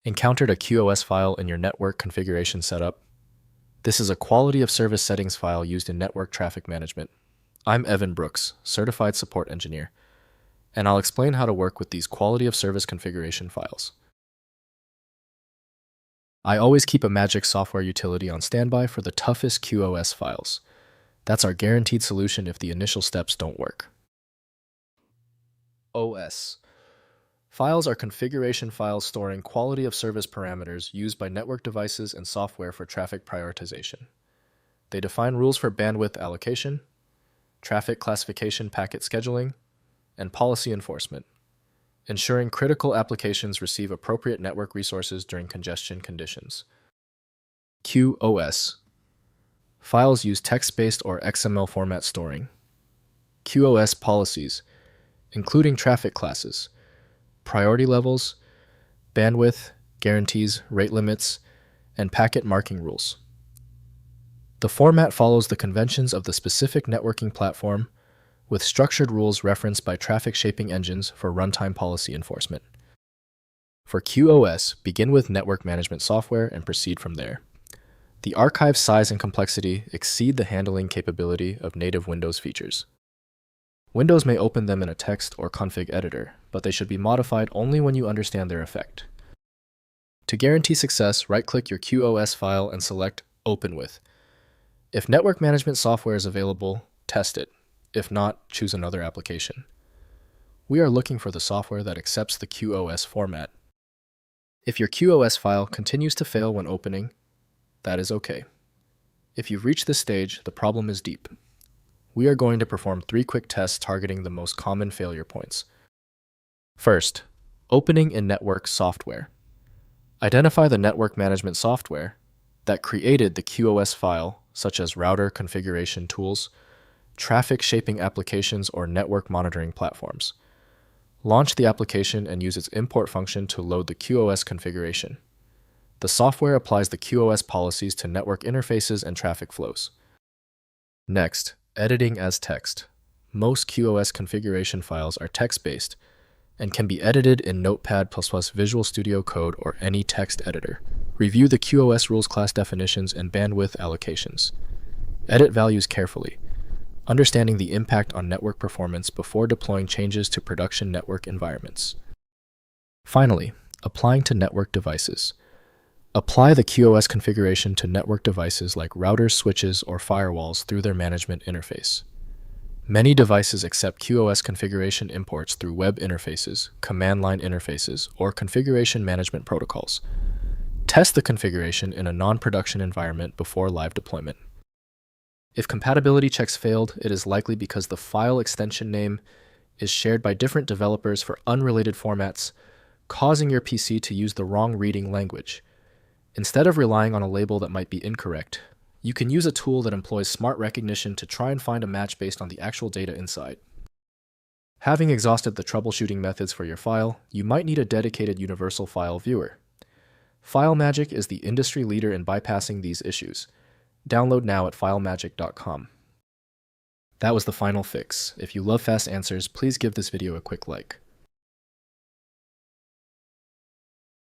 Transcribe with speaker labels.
Speaker 1: Encountered a QoS file in your network configuration setup? This is a quality of service settings file used in network traffic management. I'm Evan Brooks, Certified Support Engineer, and I'll explain how to work with these quality of service configuration files. I always keep a magic software utility on standby for the toughest QoS files. That's our guaranteed solution if the initial steps don't work. OS. Files are configuration files storing quality of service parameters used by network devices and software for traffic prioritization. They define rules for bandwidth allocation, traffic classification packet scheduling, and policy enforcement, ensuring critical applications receive appropriate network resources during congestion conditions. QoS. Files use text-based or XML format storing. QoS policies, including traffic classes, priority levels, bandwidth, guarantees, rate limits, and packet marking rules. The format follows the conventions of the specific networking platform, with structured rules referenced by traffic shaping engines for runtime policy enforcement. For QoS, begin with network management software and proceed from there. The archive size and complexity exceed the handling capability of native Windows features. Windows may open them in a text or config editor, but they should be modified only when you understand their effect. To guarantee success, right-click your QoS file and select Open With. If network management software is available, test it. If not, choose another application. We are looking for the software that accepts the QoS format. If your QoS file continues to fail when opening, that is okay. If you've reached this stage, the problem is deep. We are going to perform 3 quick tests targeting the most common failure points. First, opening in network software. Identify the network management software that created the QoS file, such as router configuration tools, traffic shaping applications, or network monitoring platforms. Launch the application and use its import function to load the QoS configuration. The software applies the QoS policies to network interfaces and traffic flows. Next, editing as text. Most QoS configuration files are text-based and can be edited in Notepad++ Visual Studio Code or any text editor. Review the QoS rules class definitions and bandwidth allocations. Edit values carefully, understanding the impact on network performance before deploying changes to production network environments. Finally, applying to network devices. Apply the QoS configuration to network devices like routers, switches, or firewalls through their management interface. Many devices accept QoS configuration imports through web interfaces, command line interfaces, or configuration management protocols. Test the configuration in a non-production environment before live deployment. If compatibility checks failed, it is likely because the file extension name is shared by different developers for unrelated formats, causing your PC to use the wrong reading language. Instead of relying on a label that might be incorrect, you can use a tool that employs smart recognition to try and find a match based on the actual data inside. Having exhausted the troubleshooting methods for your file, you might need a dedicated universal file viewer. FileMagick is the industry leader in bypassing these issues. Download now at filemagick.com. That was the final fix. If you love fast answers, please give this video a quick like.